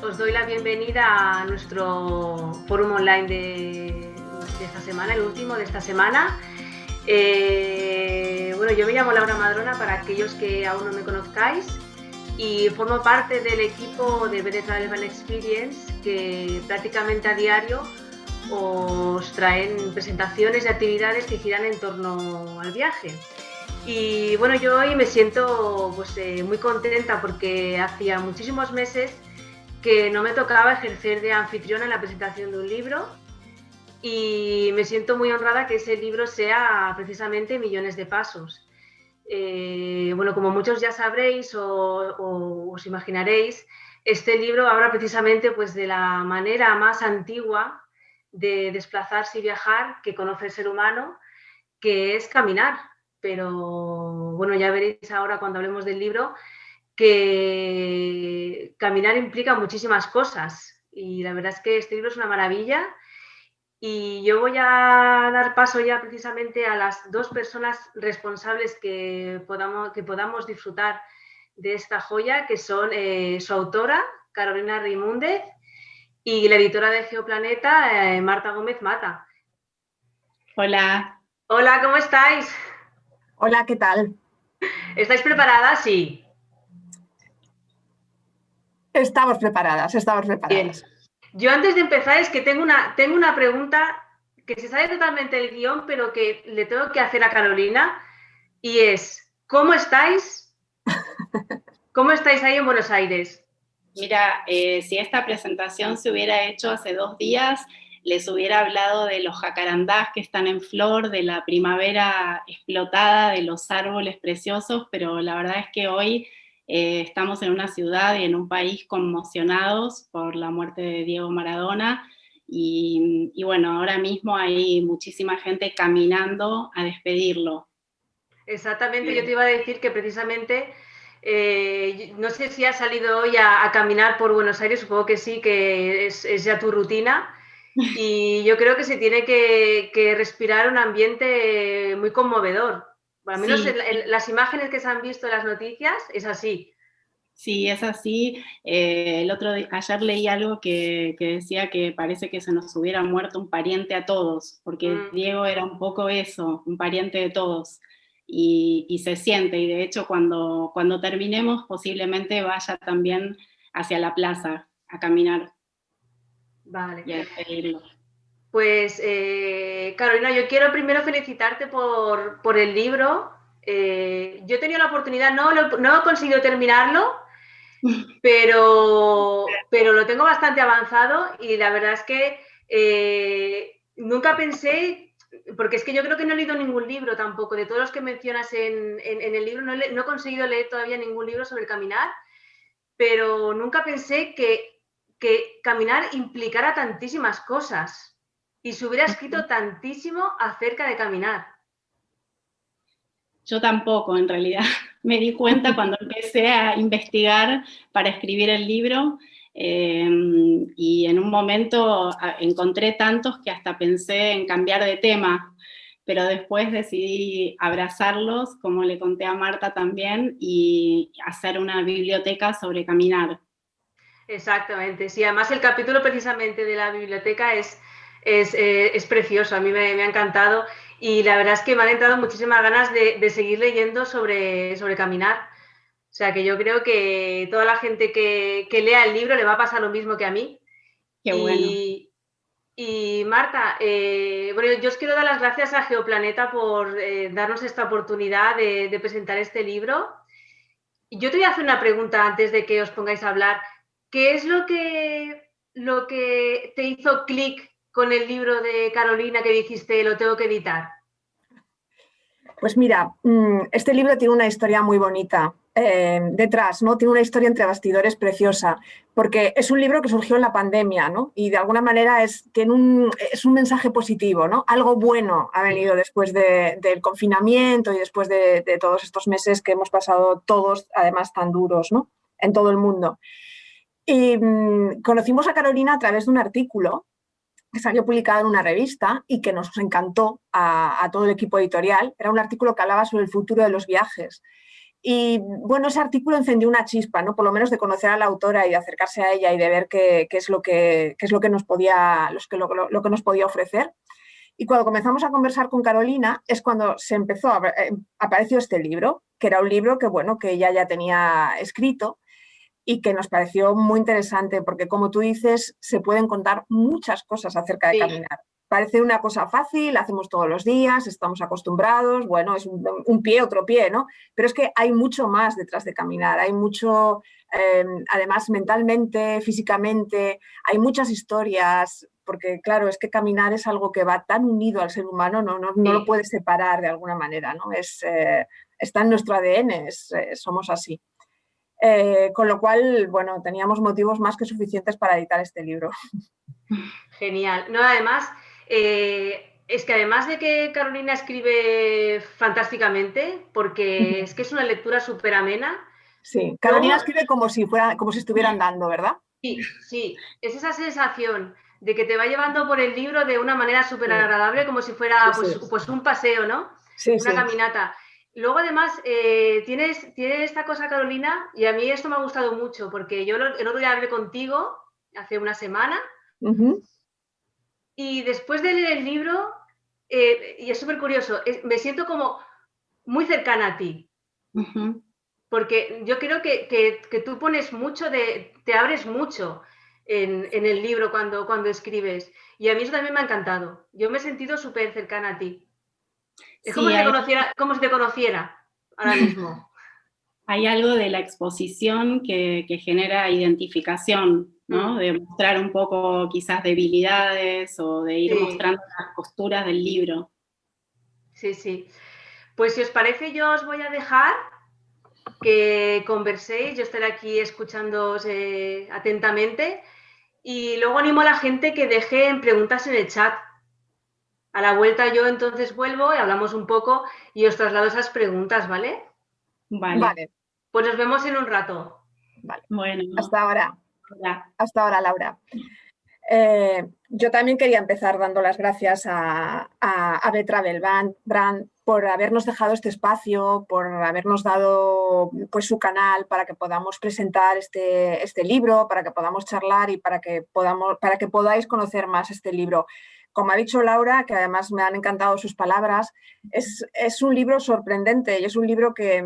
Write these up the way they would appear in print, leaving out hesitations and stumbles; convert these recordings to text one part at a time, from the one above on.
os doy la bienvenida a nuestro fórum online de esta semana, el último de esta semana. Bueno, yo me llamo Laura Madrona, para aquellos que aún no me conozcáis, y formo parte del equipo de BD Travel Experience, que prácticamente a diario os traen presentaciones y actividades que giran en torno al viaje. Y bueno, yo hoy me siento muy contenta porque hacía muchísimos meses que no me tocaba ejercer de anfitriona en la presentación de un libro, y me siento muy honrada que ese libro sea precisamente Millones de Pasos. Bueno, como muchos ya sabréis o os imaginaréis, este libro habla precisamente de la manera más antigua de desplazarse y viajar que conoce el ser humano, que es caminar. Pero bueno, ya veréis ahora cuando hablemos del libro que caminar implica muchísimas cosas, y la verdad es que este libro es una maravilla. Y yo voy a dar paso ya precisamente a las dos personas responsables que podamos disfrutar de esta joya, que son su autora, Carolina Reimúndez, y la editora de Geoplaneta, Marta Gómez Mata. Hola. Hola, ¿cómo estáis? Hola, ¿qué tal? ¿Estáis preparadas? Sí. Estamos preparadas. Bien. Yo antes de empezar es que tengo una pregunta que se sale totalmente del guión, pero que le tengo que hacer a Carolina, y es, ¿cómo estáis? ¿Cómo estáis ahí en Buenos Aires? Mira, si esta presentación se hubiera hecho hace 2 días, les hubiera hablado de los jacarandás que están en flor, de la primavera explotada, de los árboles preciosos, pero la verdad es que hoy estamos en una ciudad y en un país conmocionados por la muerte de Diego Maradona, y bueno, ahora mismo hay muchísima gente caminando a despedirlo. Exactamente, yo te iba a decir que precisamente, no sé si has salido hoy a caminar por Buenos Aires, supongo que sí, que es ya tu rutina, y yo creo que se tiene que respirar un ambiente muy conmovedor. Bueno, al menos Sí. las imágenes que se han visto en las noticias es así. Sí, es así. Ayer leí algo que decía que parece que se nos hubiera muerto un pariente a todos, porque Diego era un poco eso, un pariente de todos, y se siente, y de hecho cuando terminemos posiblemente vaya también hacia la plaza a caminar. Vale. Y a despedirlo. Pues, Carolina, yo quiero primero felicitarte por el libro. Yo he tenido la oportunidad, no he conseguido terminarlo, pero lo tengo bastante avanzado, y la verdad es que nunca pensé, porque es que yo creo que no he leído ningún libro tampoco, de todos los que mencionas en el libro, no he conseguido leer todavía ningún libro sobre el caminar, pero nunca pensé que caminar implicara tantísimas cosas y se hubiera escrito tantísimo acerca de caminar. Yo tampoco, en realidad. Me di cuenta cuando empecé a investigar para escribir el libro, y en un momento encontré tantos que hasta pensé en cambiar de tema, pero después decidí abrazarlos, como le conté a Marta también, y hacer una biblioteca sobre caminar. Exactamente, sí, además el capítulo precisamente de la biblioteca es precioso, a mí me ha encantado, y la verdad es que me han entrado muchísimas ganas de seguir leyendo sobre caminar. O sea, que yo creo que toda la gente que lea el libro le va a pasar lo mismo que a mí. Qué bueno. Y Marta, bueno, yo os quiero dar las gracias a Geoplaneta por darnos esta oportunidad de presentar este libro. Yo te voy a hacer una pregunta antes de que os pongáis a hablar. ¿Qué es lo que te hizo clic con el libro de Carolina que dijiste lo tengo que editar? Pues mira, este libro tiene una historia muy bonita detrás, ¿no? Tiene una historia entre bastidores preciosa, porque es un libro que surgió en la pandemia, ¿no? Y de alguna manera es un mensaje positivo, ¿no? Algo bueno ha venido después del confinamiento y después de todos estos meses que hemos pasado todos, además tan duros, ¿no? En todo el mundo. Y conocimos a Carolina a través de un artículo que salió publicado en una revista y que nos encantó a todo el equipo editorial. Era un artículo que hablaba sobre el futuro de los viajes. Y bueno, ese artículo encendió una chispa, ¿no? Por lo menos de conocer a la autora y de acercarse a ella y de ver qué es lo que nos podía, lo que nos podía ofrecer. Y cuando comenzamos a conversar con Carolina es cuando se empezó apareció este libro, que era un libro que, bueno, que ella ya tenía escrito y que nos pareció muy interesante porque, como tú dices, se pueden contar muchas cosas acerca de caminar. Parece una cosa fácil, hacemos todos los días, estamos acostumbrados, bueno, es un pie, otro pie, ¿no? Pero es que hay mucho más detrás de caminar, hay mucho, además mentalmente, físicamente, hay muchas historias, porque claro, es que caminar es algo que va tan unido al ser humano, no lo puedes separar de alguna manera, ¿no? Está en nuestro ADN, somos así. Con lo cual, bueno, teníamos motivos más que suficientes para editar este libro. Genial. No, además, es que además de que Carolina escribe fantásticamente, porque es que es una lectura súper amena. Sí, Carolina escribe como si estuviera andando, ¿verdad? Sí, es esa sensación de que te va llevando por el libro de una manera súper agradable, como si fuera pues un paseo, ¿no? Una caminata. Luego, además, tiene esta cosa, Carolina, y a mí esto me ha gustado mucho, porque yo el otro día hablé contigo hace una semana, y después de leer el libro, y es súper curioso, me siento como muy cercana a ti. Porque yo creo que tú pones mucho, te abres mucho en el libro cuando escribes. Y a mí eso también me ha encantado. Yo me he sentido súper cercana a ti. Es como si te conociera ahora mismo. Hay algo de la exposición que genera identificación, ¿no? De mostrar un poco quizás debilidades o de ir mostrando las costuras del libro. Sí. Pues si os parece, yo os voy a dejar que converséis, yo estaré aquí escuchándoos atentamente y luego animo a la gente que deje preguntas en el chat. A la vuelta yo entonces vuelvo y hablamos un poco y os traslado esas preguntas, ¿vale? Vale. Pues nos vemos en un rato. Vale. Bueno. Hasta ahora. Hola. Hasta ahora, Laura. Yo también quería empezar dando las gracias a Travel Brand por habernos dejado este espacio, por habernos dado pues, su canal para que podamos presentar este libro, para que podamos charlar y para que podáis conocer más este libro. Como ha dicho Laura, que además me han encantado sus palabras, es un libro sorprendente y es un libro que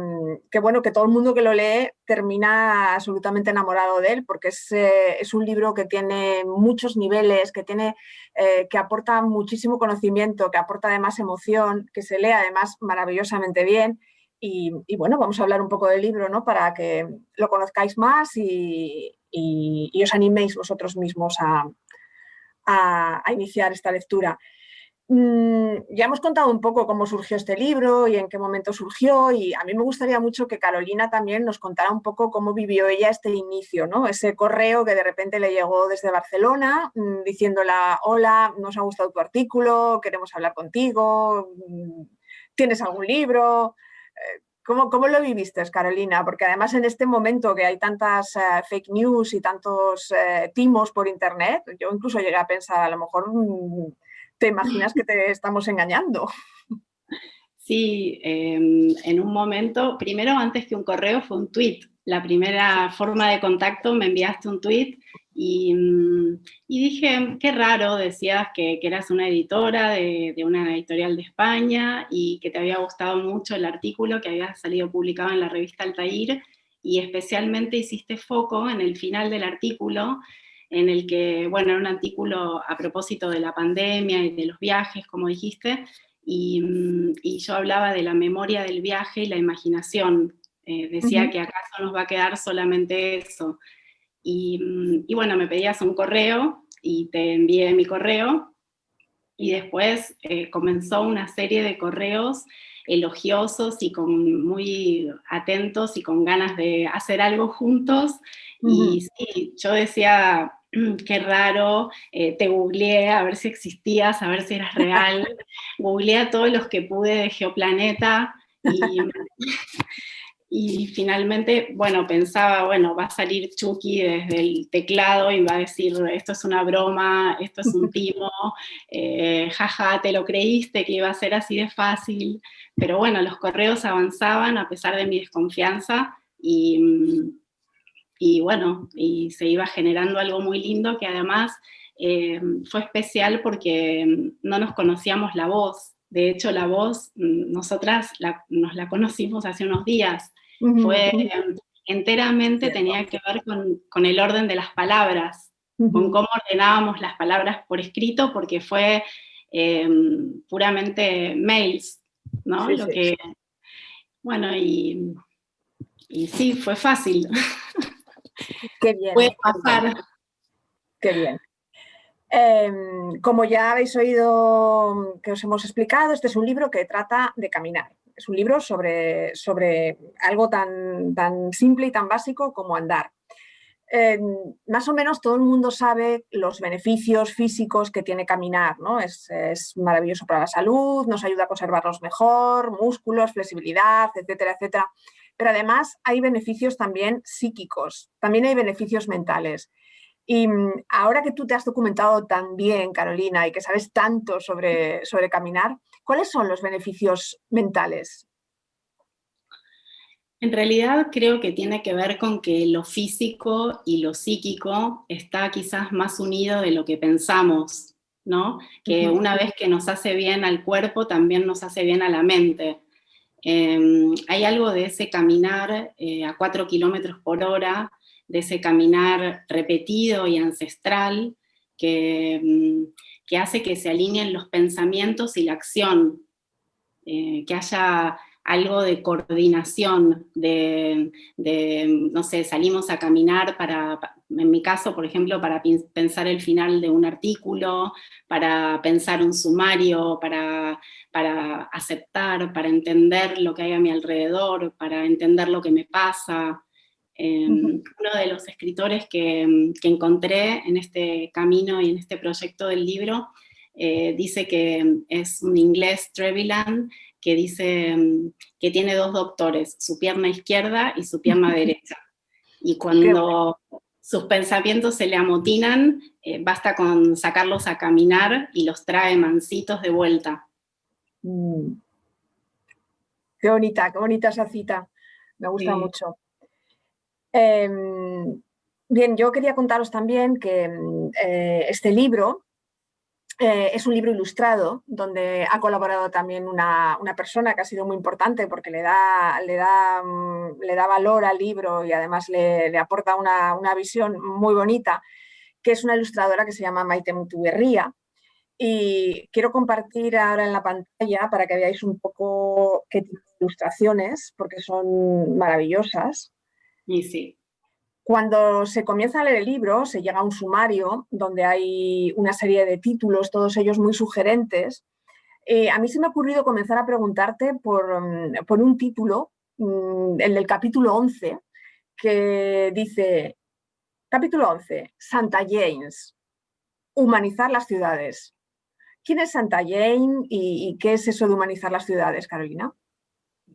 todo el mundo que lo lee termina absolutamente enamorado de él, porque es un libro que tiene muchos niveles, que aporta muchísimo conocimiento, que aporta además emoción, que se lee además maravillosamente bien. Y bueno, vamos a hablar un poco del libro, ¿no? Para que lo conozcáis más y os animéis vosotros mismos a iniciar esta lectura. Ya hemos contado un poco cómo surgió este libro y en qué momento surgió, y a mí me gustaría mucho que Carolina también nos contara un poco cómo vivió ella este inicio, ¿no? Ese correo que de repente le llegó desde Barcelona diciéndola: hola, nos ha gustado tu artículo, queremos hablar contigo, ¿tienes algún libro? ¿Cómo lo viviste, Carolina? Porque además en este momento que hay tantas fake news y tantos timos por internet, yo incluso llegué a pensar, a lo mejor te imaginas que te estamos engañando. Sí, en un momento, primero antes que un correo fue un tweet. La primera forma de contacto, me enviaste un tweet y dije, qué raro, decías que eras una editora de una editorial de España y que te había gustado mucho el artículo que había salido publicado en la revista Altair, y especialmente hiciste foco en el final del artículo, en el que, bueno, era un artículo a propósito de la pandemia y de los viajes, como dijiste, y yo hablaba de la memoria del viaje y la imaginación. Decía que acaso nos va a quedar solamente eso. Y bueno, me pedías un correo y te envié mi correo, y después comenzó una serie de correos elogiosos y muy atentos y con ganas de hacer algo juntos. Y sí, yo decía, qué raro, te googleé a ver si existías, a ver si eras real, googleé a todos los que pude de Geoplaneta, Y finalmente, bueno, pensaba, bueno, va a salir Chucky desde el teclado y va a decir, esto es una broma, esto es un timo, jaja, te lo creíste que iba a ser así de fácil. Pero bueno, los correos avanzaban a pesar de mi desconfianza y bueno, y se iba generando algo muy lindo que además fue especial porque no nos conocíamos la voz. De hecho, la voz, nosotras nos la conocimos hace unos días. Fue enteramente, tenía que ver con el orden de las palabras, con cómo ordenábamos las palabras por escrito, porque fue puramente mails, ¿no? Sí, Lo sí. que, bueno, y sí, fue fácil. Qué bien. Puede pasar. Qué bien. Como ya habéis oído que os hemos explicado, este es un libro que trata de caminar. Es un libro sobre algo tan simple y tan básico como andar. Más o menos todo el mundo sabe los beneficios físicos que tiene caminar, ¿no? Es maravilloso para la salud, nos ayuda a conservarlos mejor, músculos, flexibilidad, etcétera, etcétera. Pero además hay beneficios también psíquicos, también hay beneficios mentales. Y ahora que tú te has documentado tan bien, Carolina, y que sabes tanto sobre caminar, ¿cuáles son los beneficios mentales? En realidad creo que tiene que ver con que lo físico y lo psíquico está quizás más unido de lo que pensamos, ¿no? Que una vez que nos hace bien al cuerpo, también nos hace bien a la mente. Hay algo de ese caminar a 4 kilómetros por hora, de ese caminar repetido y ancestral, que hace que se alineen los pensamientos y la acción, que haya algo de coordinación, no sé, salimos a caminar en mi caso, por ejemplo, para pensar el final de un artículo, para pensar un sumario, para aceptar, para entender lo que hay a mi alrededor, para entender lo que me pasa. Uno de los escritores que encontré en este camino y en este proyecto del libro dice que es un inglés, Treviland, que dice que tiene 2 doctores, su pierna izquierda y su pierna derecha. Y cuando sus pensamientos se le amotinan, basta con sacarlos a caminar y los trae mansitos de vuelta. Qué bonita esa cita, me gusta mucho. Bien, yo quería contaros también que este libro es un libro ilustrado donde ha colaborado también una persona que ha sido muy importante porque le da valor al libro y además le aporta una visión muy bonita, que es una ilustradora que se llama Maite Mutuberría. Y quiero compartir ahora en la pantalla para que veáis un poco qué tipo de ilustraciones, porque son maravillosas. Y sí. Cuando se comienza a leer el libro, se llega a un sumario donde hay una serie de títulos, todos ellos muy sugerentes. A mí se me ha ocurrido comenzar a preguntarte por un título, el del capítulo 11, que dice, capítulo 11, Santa James, humanizar las ciudades. ¿Quién es Santa Jane y qué es eso de humanizar las ciudades, Carolina?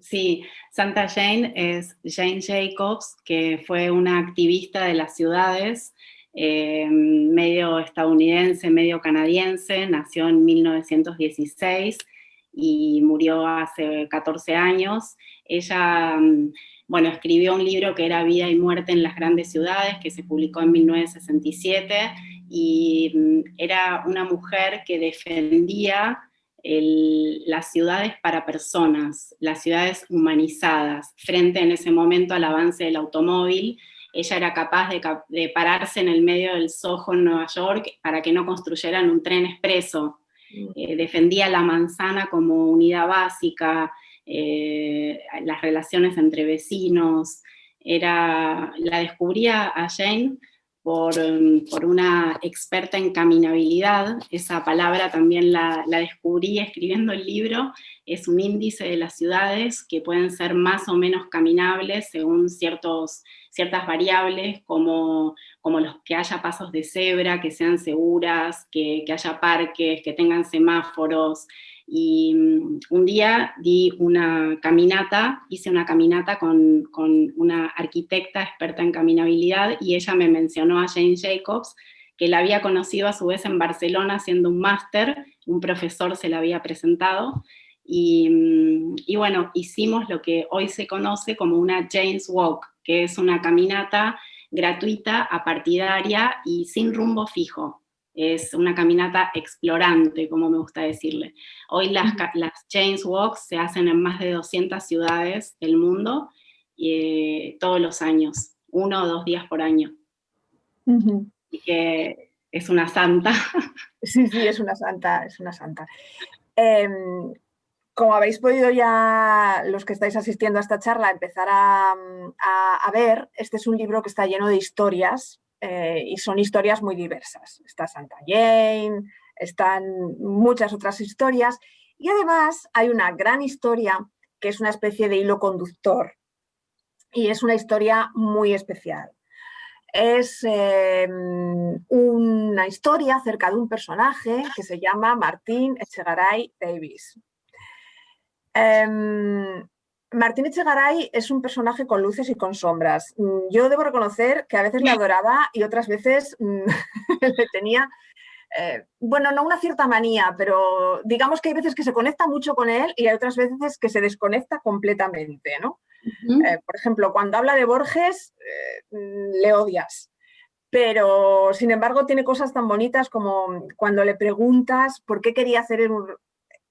Sí, Santa Jane es Jane Jacobs, que fue una activista de las ciudades, medio estadounidense, medio canadiense, nació en 1916 y murió hace 14 años. Ella, bueno, escribió un libro que era Vida y muerte en las grandes ciudades, que se publicó en 1967, y era una mujer que defendía las ciudades para personas, las ciudades humanizadas, frente en ese momento al avance del automóvil. Ella era capaz de pararse en el medio del Soho en Nueva York para que no construyeran un tren expreso. Defendía la manzana como unidad básica, las relaciones entre vecinos. La descubría a Jane por una experta en caminabilidad. Esa palabra también la descubrí escribiendo el libro. Es un índice de las ciudades que pueden ser más o menos caminables según ciertas variables, como los que haya pasos de cebra, que sean seguras, que haya parques, que tengan semáforos. Y un día hice una caminata con una arquitecta experta en caminabilidad, y ella me mencionó a Jane Jacobs, que la había conocido a su vez en Barcelona haciendo un máster, un profesor se la había presentado, y bueno, hicimos lo que hoy se conoce como una Jane's Walk, que es una caminata gratuita, apartidaria y sin rumbo fijo. Es una caminata explorante, como me gusta decirle. Hoy las Jane's Walks se hacen en más de 200 ciudades del mundo, todos los años, 1 o 2 días por año. Y que es una santa. Sí, sí, es una santa, es una santa. Como habéis podido ya, los que estáis asistiendo a esta charla, empezar a ver, este es un libro que está lleno de historias, y son historias muy diversas. Está Santa Jane, están muchas otras historias, y además hay una gran historia que es una especie de hilo conductor, y es una historia muy especial. Es una historia acerca de un personaje que se llama Martín Echegaray Davis. Martín Echegaray es un personaje con luces y con sombras. Yo debo reconocer que a veces le adoraba y otras veces le tenía, bueno, no una cierta manía, pero digamos que hay veces que se conecta mucho con él y hay otras veces que se desconecta completamente, ¿no? Por ejemplo, cuando habla de Borges, le odias. Pero, sin embargo, tiene cosas tan bonitas como cuando le preguntas por qué quería hacer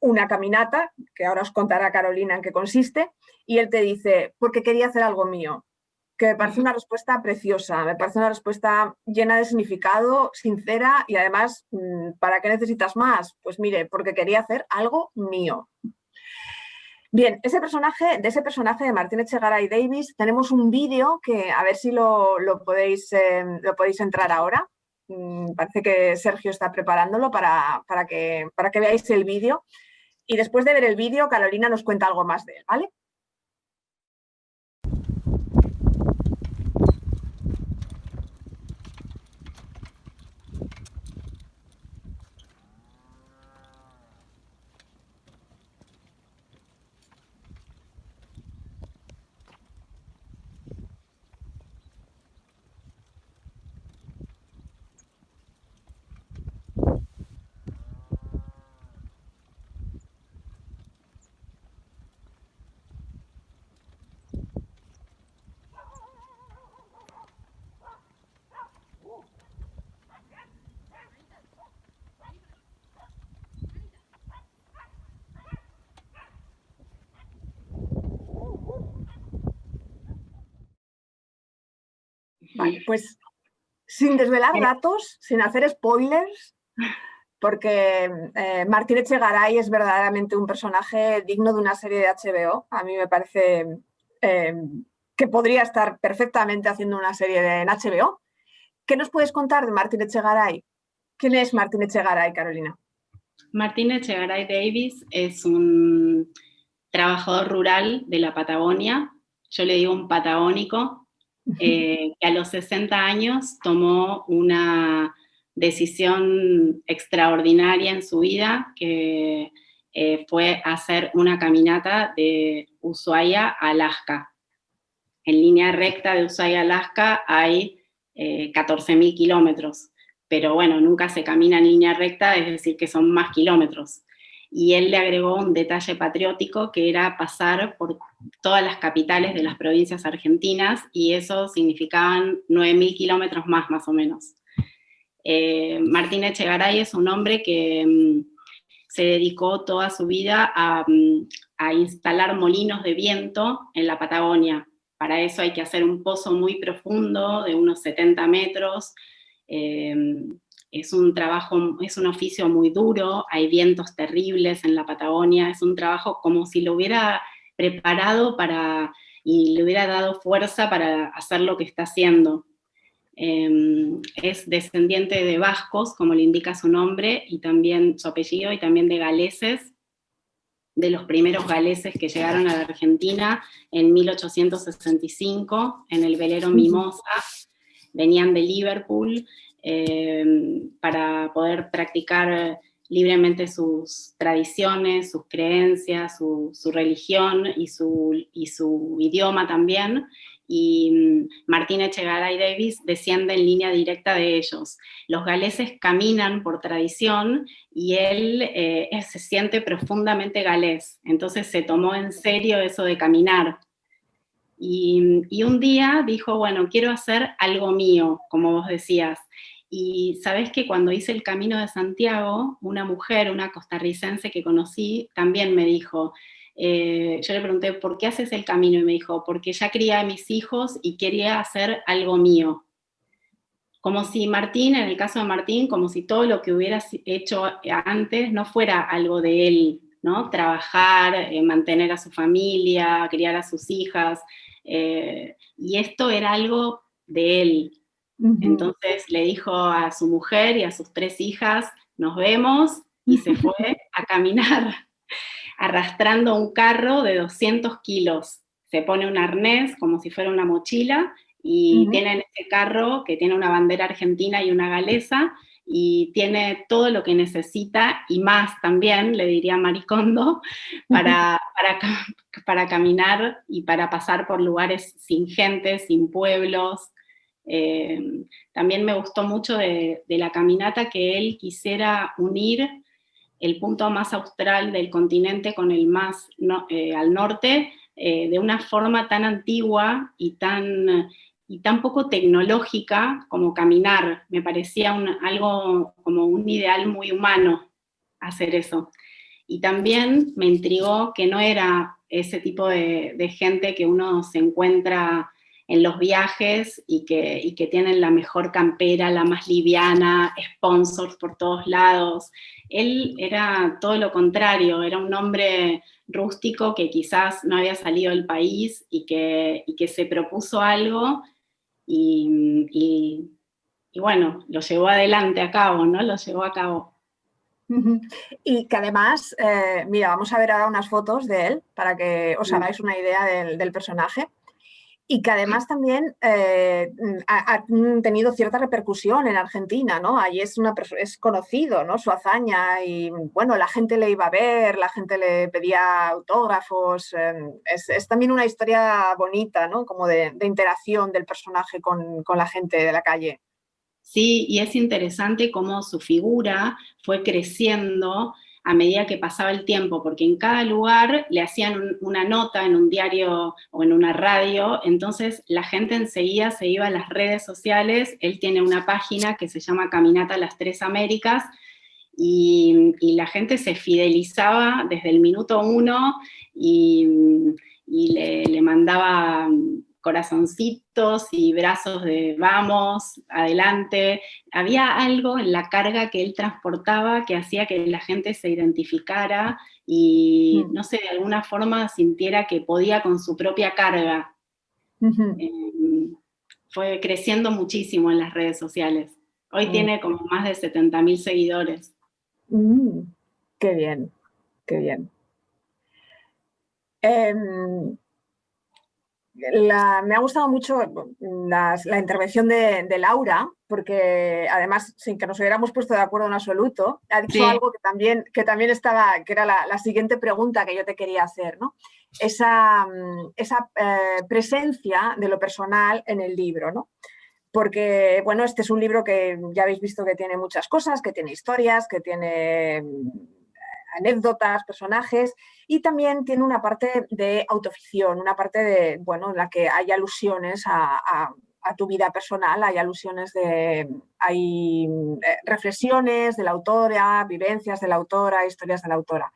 una caminata, que ahora os contará Carolina en qué consiste, y él te dice, porque quería hacer algo mío, que me parece una respuesta preciosa, me parece una respuesta llena de significado, sincera, y además, ¿para qué necesitas más? Pues mire, porque quería hacer algo mío. Bien, de ese personaje de Martín Echegaray Davis tenemos un vídeo que a ver si lo podéis entrar ahora. Parece que Sergio está preparándolo para que veáis el vídeo. Y después de ver el vídeo, Carolina nos cuenta algo más de él, ¿vale? Vale, pues sin desvelar datos, sin hacer spoilers, porque Martín Echegaray es verdaderamente un personaje digno de una serie de HBO. A mí me parece que podría estar perfectamente haciendo una serie en HBO. ¿Qué nos puedes contar de Martín Echegaray? ¿Quién es Martín Echegaray, Carolina? Martín Echegaray Davis es un trabajador rural de la Patagonia, yo le digo un patagónico, que a los 60 años tomó una decisión extraordinaria en su vida, que fue hacer una caminata de Ushuaia a Alaska. En línea recta de Ushuaia a Alaska hay 14.000 kilómetros, pero bueno, nunca se camina en línea recta, es decir, que son más kilómetros. Y él le agregó un detalle patriótico que era pasar por todas las capitales de las provincias argentinas, y eso significaban 9.000 kilómetros más o menos. Martín Echegaray es un hombre que se dedicó toda su vida a instalar molinos de viento en la Patagonia. Para eso hay que hacer un pozo muy profundo de unos 70 metros, es un oficio muy duro, hay vientos terribles en la Patagonia, es un trabajo como si lo hubiera preparado y le hubiera dado fuerza para hacer lo que está haciendo. Es descendiente de vascos, como le indica su nombre, y también su apellido, y también de galeses, de los primeros galeses que llegaron a la Argentina en 1865, en el velero Mimosa, venían de Liverpool, para poder practicar libremente sus tradiciones, sus creencias, su religión y su idioma también, y Martín Echegaray Davis desciende en línea directa de ellos. Los galeses caminan por tradición y él se siente profundamente galés, entonces se tomó en serio eso de caminar. Y un día dijo, bueno, quiero hacer algo mío, como vos decías. Y sabés que cuando hice el Camino de Santiago, una mujer, una costarricense que conocí, también me dijo, yo le pregunté, ¿por qué haces el camino? Y me dijo, porque ya crié a mis hijos y quería hacer algo mío. Como si Martín, en el caso de Martín, como si todo lo que hubiera hecho antes no fuera algo de él, ¿no? Trabajar, mantener a su familia, criar a sus hijas, y esto era algo de él. Entonces le dijo a su mujer y a sus 3 hijas, nos vemos, y se fue a caminar, arrastrando un carro de 200 kilos. Se pone un arnés como si fuera una mochila, y tiene en este carro, que tiene una bandera argentina y una galesa, y tiene todo lo que necesita, y más también, le diría Maricondo, para caminar y para pasar por lugares sin gente, sin pueblos. También me gustó mucho de la caminata que él quisiera unir el punto más austral del continente con el más al norte, de una forma tan antigua y tan poco tecnológica como caminar. Me parecía algo como un ideal muy humano hacer eso. Y también me intrigó que no era ese tipo de gente que uno se encuentra en los viajes y que tienen la mejor campera, la más liviana, sponsors por todos lados. Él era todo lo contrario, era un hombre rústico que quizás no había salido del país y que se propuso algo y bueno, lo llevó adelante a cabo, ¿no? Lo llevó a cabo. Y que además, mira, vamos a ver ahora unas fotos de él para que os hagáis una idea del personaje. Y que además también ha tenido cierta repercusión en Argentina, ¿no? Allí es conocido, ¿no? Su hazaña y, bueno, la gente le iba a ver, la gente le pedía autógrafos. Es también una historia bonita, ¿no? Como de interacción del personaje con la gente de la calle. Sí, y es interesante cómo su figura fue creciendo a medida que pasaba el tiempo, porque en cada lugar le hacían una nota en un diario o en una radio, entonces la gente enseguida se iba a las redes sociales. Él tiene una página que se llama Caminata a las 3 Américas, y la gente se fidelizaba desde el minuto 1 y le mandaba corazoncitos y brazos de vamos, adelante. Había algo en la carga que él transportaba que hacía que la gente se identificara y, no sé, de alguna forma sintiera que podía con su propia carga. Fue creciendo muchísimo en las redes sociales. Hoy tiene como más de 70.000 seguidores. Qué bien, qué bien. Me ha gustado mucho la intervención de Laura, porque además, sin que nos hubiéramos puesto de acuerdo en absoluto, ha dicho algo que también estaba, que era la siguiente pregunta que yo te quería hacer, ¿no? Esa presencia de lo personal en el libro, ¿no? Porque, bueno, este es un libro que ya habéis visto que tiene muchas cosas, que tiene historias, que tiene anécdotas, personajes, y también tiene una parte de autoficción, una parte de, bueno, en la que hay alusiones a tu vida personal, hay reflexiones de la autora, vivencias de la autora, historias de la autora.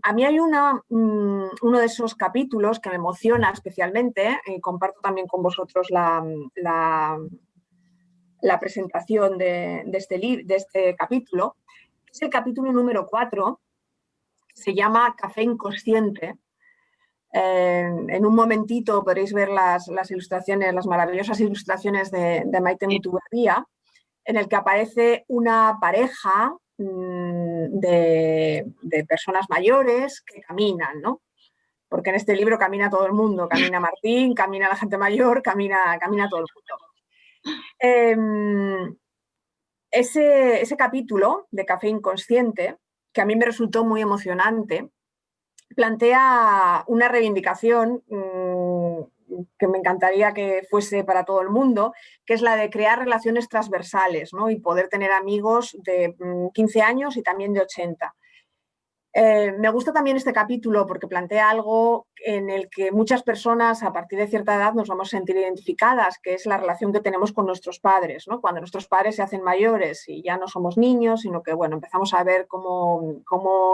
A mí hay uno de esos capítulos que me emociona especialmente, y comparto también con vosotros la presentación de este capítulo. Es el capítulo número 4, se llama Café Inconsciente. En un momentito podréis ver las ilustraciones, las maravillosas ilustraciones de Maite Mutuberría, en el que aparece una pareja de personas mayores que caminan, ¿no? Porque en este libro camina todo el mundo, camina Martín, camina la gente mayor, camina todo el mundo. ese capítulo de Café Inconsciente, que a mí me resultó muy emocionante, plantea una reivindicación que me encantaría que fuese para todo el mundo, que es la de crear relaciones transversales, ¿no? Y poder tener amigos de 15 años y también de 80. Me gusta también este capítulo porque plantea algo en el que muchas personas a partir de cierta edad nos vamos a sentir identificadas, que es la relación que tenemos con nuestros padres, ¿no? Cuando nuestros padres se hacen mayores y ya no somos niños, sino que bueno, empezamos a ver cómo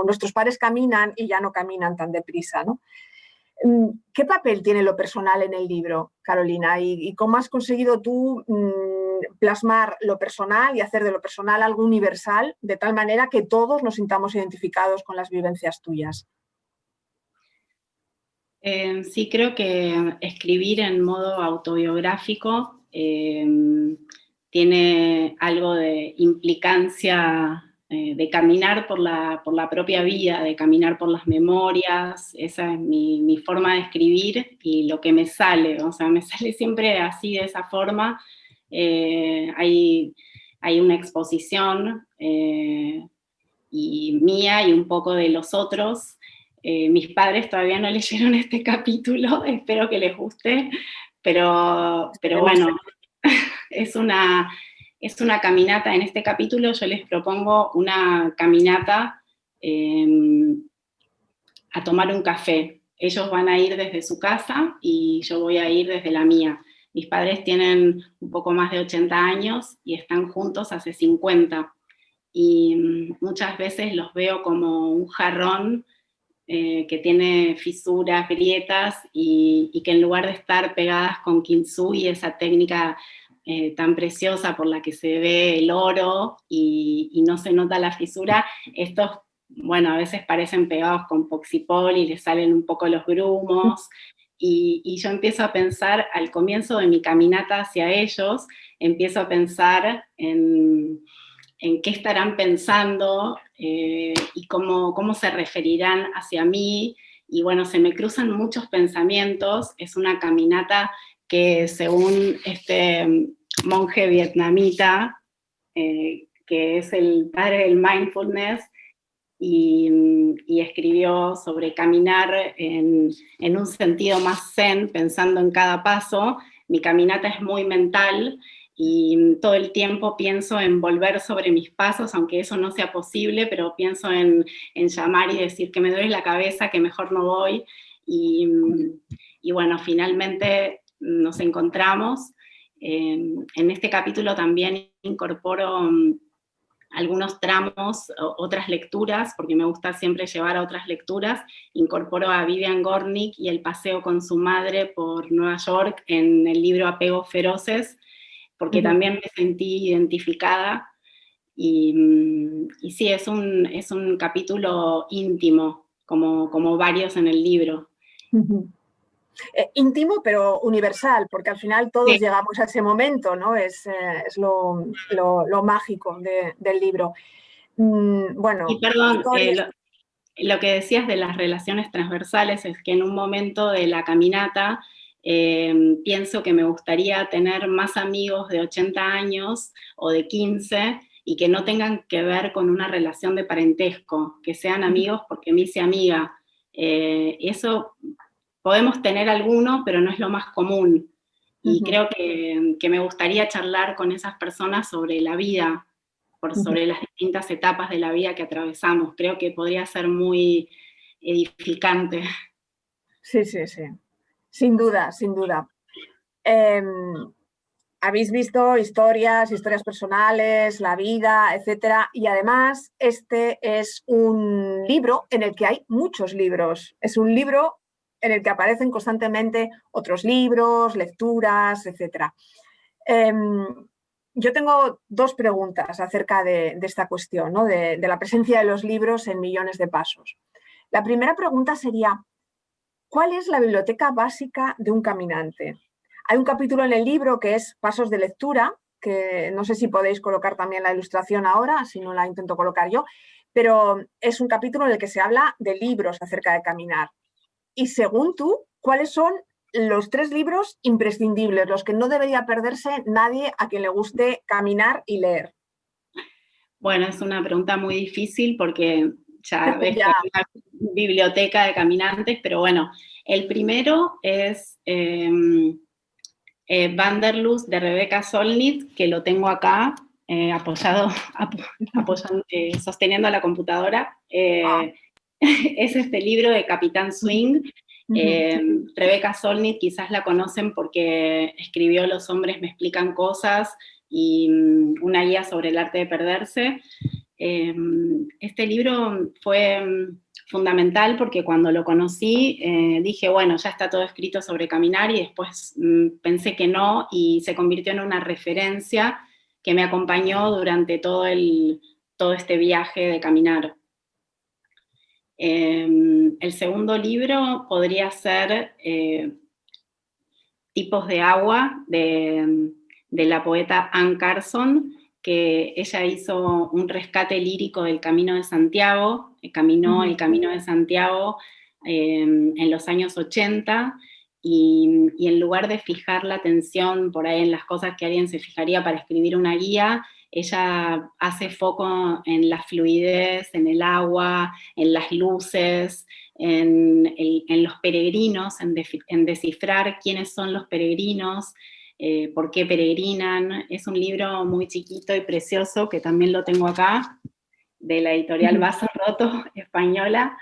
nuestros padres caminan y ya no caminan tan deprisa, ¿no? ¿Qué papel tiene lo personal en el libro, Carolina? ¿Y cómo has conseguido tú plasmar lo personal y hacer de lo personal algo universal, de tal manera que todos nos sintamos identificados con las vivencias tuyas? Sí, creo que escribir en modo autobiográfico tiene algo de implicancia, de caminar por la propia vida, de caminar por las memorias. Esa es mi forma de escribir y lo que me sale, o sea, me sale siempre así, de esa forma. Hay una exposición y mía y un poco de los otros. Mis padres todavía no leyeron este capítulo, espero que les guste, pero bueno, es una caminata. En este capítulo yo les propongo una caminata a tomar un café. Ellos van a ir desde su casa y yo voy a ir desde la mía. Mis padres tienen un poco más de 80 años y están juntos hace 50. Y muchas veces los veo como un jarrón que tiene fisuras, grietas, y que en lugar de estar pegadas con kintsugi, esa técnica tan preciosa por la que se ve el oro y no se nota la fisura, estos, bueno, a veces parecen pegados con poxipol y les salen un poco los grumos. Y yo empiezo a pensar, al comienzo de mi caminata hacia ellos, empiezo a pensar en qué estarán pensando y cómo se referirán hacia mí. Y bueno, se me cruzan muchos pensamientos. Es una caminata que, según este monje vietnamita, que es el padre del mindfulness, y escribió sobre caminar en un sentido más zen, pensando en cada paso. Mi caminata es muy mental, y todo el tiempo pienso en volver sobre mis pasos, aunque eso no sea posible, pero pienso en llamar y decir que me duele la cabeza, que mejor no voy, y bueno, finalmente nos encontramos. En este capítulo también incorporo algunos tramos, otras lecturas, porque me gusta siempre llevar a otras lecturas. Incorporo a Vivian Gornick y el paseo con su madre por Nueva York en el libro Apegos Feroces, porque también me sentí identificada, y sí, es un capítulo íntimo, como varios en el libro. Íntimo, pero universal, porque al final todos llegamos a ese momento, ¿no? Es lo mágico del libro. Bueno, y perdón, lo que decías de las relaciones transversales es que en un momento de la caminata pienso que me gustaría tener más amigos de 80 años o de 15 y que no tengan que ver con una relación de parentesco, que sean amigos porque me hice amiga. Eso podemos tener algunos, pero no es lo más común. Y creo que me gustaría charlar con esas personas sobre la vida, sobre las distintas etapas de la vida que atravesamos. Creo que podría ser muy edificante. Sí, sí, sí. Sin duda, sin duda. Habéis visto historias personales, la vida, etcétera, y además este es un libro en el que hay muchos libros. Es un libro en el que aparecen constantemente otros libros, lecturas, etcétera. Yo tengo dos preguntas acerca de esta cuestión, ¿no? de la presencia de los libros en millones de pasos. La primera pregunta sería, ¿cuál es la biblioteca básica de un caminante? Hay un capítulo en el libro que es Pasos de lectura, que no sé si podéis colocar también la ilustración ahora, si no la intento colocar yo, pero es un capítulo en el que se habla de libros acerca de caminar. Y según tú, ¿cuáles son los 3 libros imprescindibles, los que no debería perderse nadie a quien le guste caminar y leer? Bueno, es una pregunta muy difícil porque ya ves que Ya. hay una biblioteca de caminantes, pero bueno, el primero es Wanderlust de Rebecca Solnit, que lo tengo acá sosteniendo la computadora. Es este libro de Capitán Swing. Rebecca Solnit quizás la conocen porque escribió Los hombres me explican cosas y una guía sobre el arte de perderse. Este libro fue fundamental porque cuando lo conocí dije, bueno, ya está todo escrito sobre caminar, y después pensé que no, y se convirtió en una referencia que me acompañó durante todo este viaje de caminar. El segundo libro podría ser Tipos de agua, de la poeta Anne Carson, que ella hizo un rescate lírico del Camino de Santiago, caminó el Camino de Santiago en los años 80, y en lugar de fijar la atención por ahí en las cosas que alguien se fijaría para escribir una guía, ella hace foco en la fluidez, en el agua, en las luces, en los peregrinos, en descifrar quiénes son los peregrinos, por qué peregrinan. Es un libro muy chiquito y precioso, que también lo tengo acá, de la editorial Vaso Roto, española,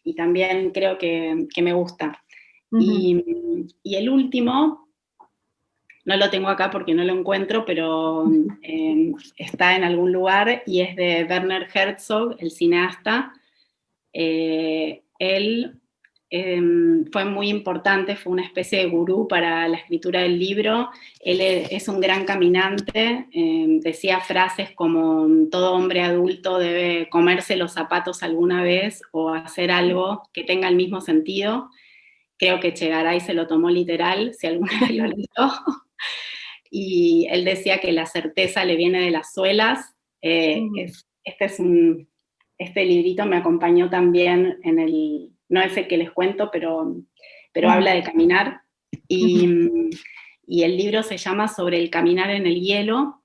y también creo que me gusta. Y el último, no lo tengo acá porque no lo encuentro, pero está en algún lugar, y es de Werner Herzog, el cineasta. Él fue muy importante, fue una especie de gurú para la escritura del libro. Él es un gran caminante, decía frases como todo hombre adulto debe comerse los zapatos alguna vez o hacer algo que tenga el mismo sentido. Creo que Che Garay se lo tomó literal, si alguna vez lo leyó. Y él decía que la certeza le viene de las suelas. Este librito me acompañó también no es el que les cuento, pero habla de caminar. Y el libro se llama Sobre el caminar en el hielo.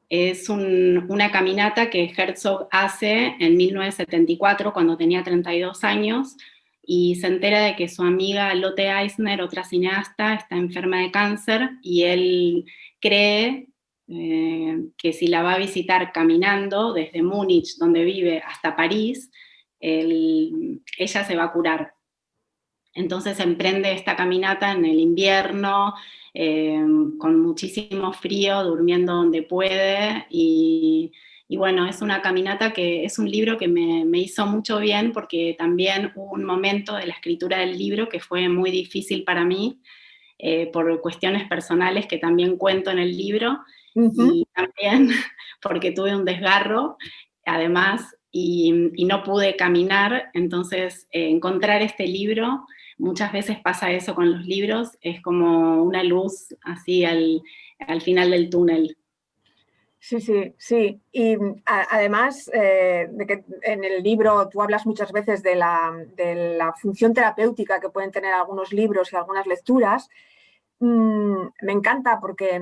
Es una caminata que Herzog hace en 1974, cuando tenía 32 años, y se entera de que su amiga Lotte Eisner, otra cineasta, está enferma de cáncer, y él cree que si la va a visitar caminando desde Múnich, donde vive, hasta París, ella se va a curar. Entonces emprende esta caminata en el invierno, con muchísimo frío, durmiendo donde puede, y bueno, es una caminata que es un libro que me hizo mucho bien, porque también hubo un momento de la escritura del libro que fue muy difícil para mí, por cuestiones personales que también cuento en el libro, y también porque tuve un desgarro, además, y no pude caminar. Entonces encontrar este libro, muchas veces pasa eso con los libros, es como una luz así al final del túnel. Sí, sí, sí. Y además de que en el libro tú hablas muchas veces de la función terapéutica que pueden tener algunos libros y algunas lecturas, me encanta porque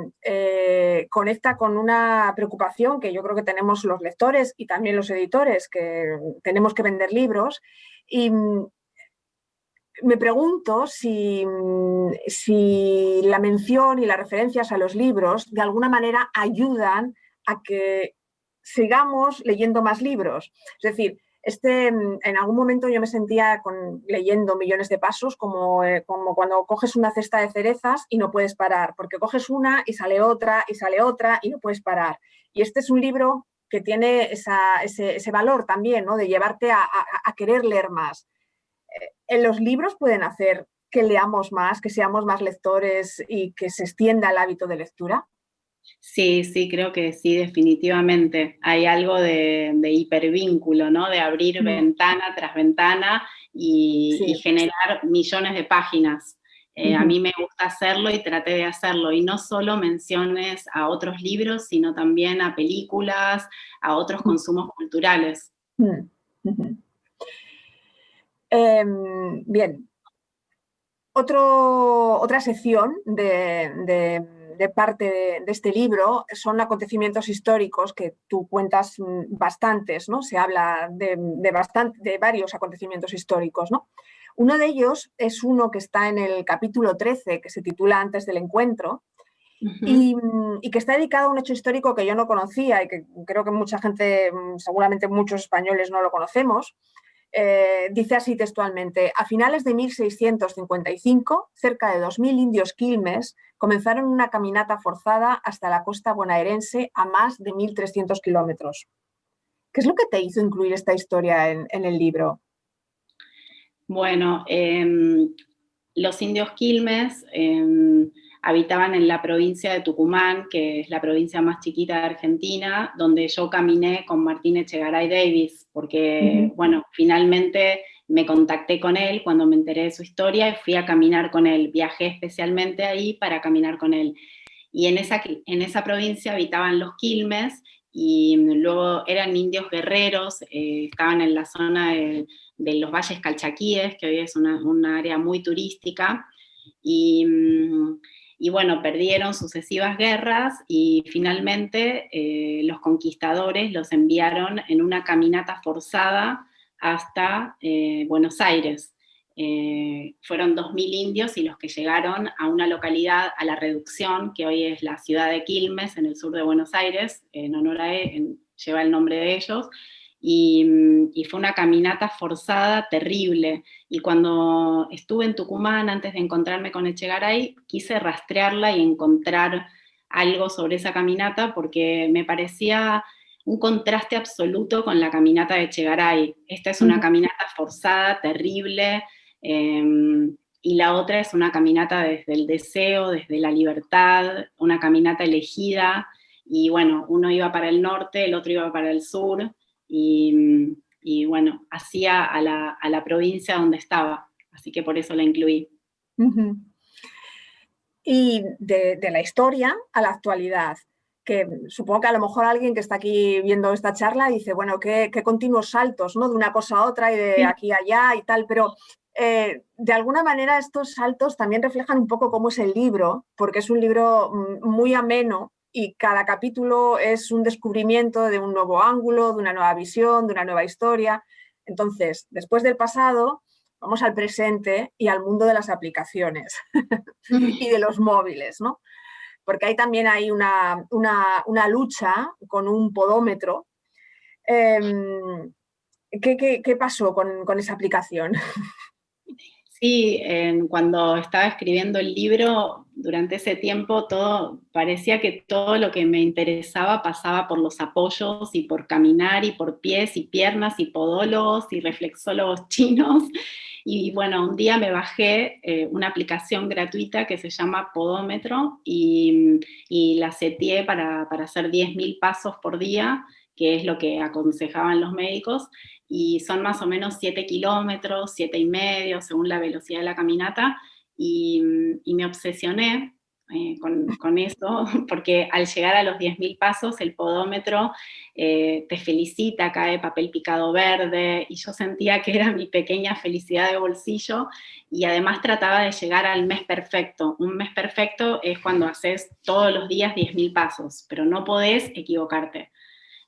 conecta con una preocupación que yo creo que tenemos los lectores y también los editores, que tenemos que vender libros. Y me pregunto si la mención y las referencias a los libros de alguna manera ayudan a que sigamos leyendo más libros. Es decir, en algún momento yo me sentía leyendo Millones de pasos, como cuando coges una cesta de cerezas y no puedes parar, porque coges una y sale otra y no puedes parar. Y este es un libro que tiene ese valor también, ¿no? De llevarte a querer leer más. ¿En los libros pueden hacer que leamos más, que seamos más lectores y que se extienda el hábito de lectura? Sí, creo que sí, definitivamente. Hay algo de hipervínculo, ¿no? De abrir ventana tras ventana y generar millones de páginas. A mí me gusta hacerlo y traté de hacerlo. Y no solo menciones a otros libros, sino también a películas, a otros consumos culturales. Bien. Otra sección de de parte de este libro son acontecimientos históricos que tú cuentas bastantes, ¿no? Se habla de varios acontecimientos históricos, ¿no? Uno de ellos es uno que está en el capítulo 13, que se titula Antes del encuentro, y que está dedicado a un hecho histórico que yo no conocía y que creo que mucha gente, seguramente muchos españoles no lo conocemos. Dice así textualmente: a finales de 1655, cerca de 2.000 indios quilmes comenzaron una caminata forzada hasta la costa bonaerense a más de 1.300 kilómetros. ¿Qué es lo que te hizo incluir esta historia en el libro? Bueno, los indios quilmes habitaban en la provincia de Tucumán, que es la provincia más chiquita de Argentina, donde yo caminé con Martín Echegaray Davis, porque, bueno, finalmente me contacté con él cuando me enteré de su historia y fui a caminar con él. Viajé especialmente ahí para caminar con él. Y en esa provincia habitaban los quilmes, y luego eran indios guerreros, estaban en la zona de los valles calchaquíes, que hoy es una área muy turística, y bueno, perdieron sucesivas guerras y finalmente los conquistadores los enviaron en una caminata forzada hasta Buenos Aires. Fueron 2.000 indios y los que llegaron a una localidad, a La Reducción, que hoy es la ciudad de Quilmes, en el sur de Buenos Aires, en honor a él, lleva el nombre de ellos, y fue una caminata forzada terrible. Y cuando estuve en Tucumán, antes de encontrarme con Echegaray, quise rastrearla y encontrar algo sobre esa caminata, porque me parecía un contraste absoluto con la caminata de Echegaray. Esta es una caminata forzada, terrible, y la otra es una caminata desde el deseo, desde la libertad, una caminata elegida, y bueno, uno iba para el norte, el otro iba para el sur, y bueno, hacía a la provincia donde estaba, así que por eso la incluí. Y de la historia a la actualidad, que supongo que a lo mejor alguien que está aquí viendo esta charla dice, bueno, qué continuos saltos, ¿no? De una cosa a otra y de aquí a allá y tal, pero de alguna manera estos saltos también reflejan un poco cómo es el libro, porque es un libro muy ameno y cada capítulo es un descubrimiento de un nuevo ángulo, de una nueva visión, de una nueva historia. Entonces, después del pasado, vamos al presente y al mundo de las aplicaciones y de los móviles, ¿no? Porque ahí también hay una lucha con un podómetro. ¿Qué pasó con esa aplicación? Sí, cuando estaba escribiendo el libro, durante ese tiempo parecía que todo lo que me interesaba pasaba por los apoyos y por caminar y por pies y piernas y podólogos y reflexólogos chinos. Y bueno, un día me bajé una aplicación gratuita que se llama Podómetro y la seteé para hacer 10.000 pasos por día, que es lo que aconsejaban los médicos, y son más o menos 7 kilómetros, 7,5, según la velocidad de la caminata, y me obsesioné con eso, porque al llegar a los 10.000 pasos, el podómetro te felicita, cae papel picado verde, y yo sentía que era mi pequeña felicidad de bolsillo, y además trataba de llegar al mes perfecto. Un mes perfecto es cuando haces todos los días 10.000 pasos, pero no podés equivocarte,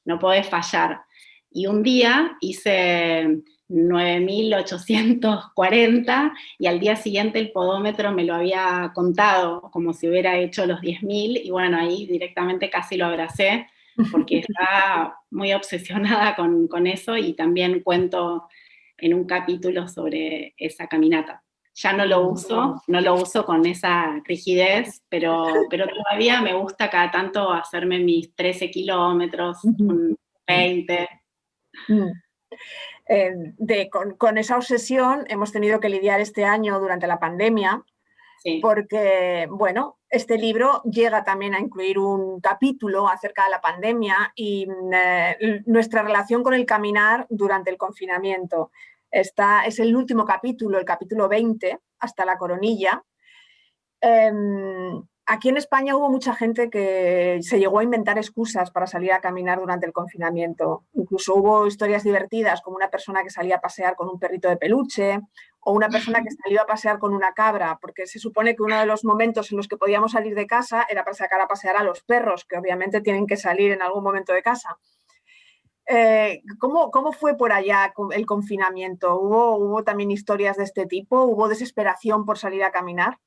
no podés fallar. Y un día hice 9.840 y al día siguiente el podómetro me lo había contado como si hubiera hecho los 10.000, y bueno, ahí directamente casi lo abracé porque estaba muy obsesionada con eso, y también cuento en un capítulo sobre esa caminata. Ya no lo uso con esa rigidez, pero todavía me gusta cada tanto hacerme mis 13 kilómetros, 20. Con esa obsesión hemos tenido que lidiar este año durante la pandemia, sí, porque, bueno, este libro llega también a incluir un capítulo acerca de la pandemia y nuestra relación con el caminar durante el confinamiento. Es el último capítulo, el capítulo 20, hasta la coronilla. aquí en España hubo mucha gente que se llegó a inventar excusas para salir a caminar durante el confinamiento. Incluso hubo historias divertidas, como una persona que salía a pasear con un perrito de peluche o una persona que salió a pasear con una cabra, porque se supone que uno de los momentos en los que podíamos salir de casa era para sacar a pasear a los perros, que obviamente tienen que salir en algún momento de casa. ¿Cómo fue por allá el confinamiento? ¿Hubo también historias de este tipo? ¿Hubo desesperación por salir a caminar?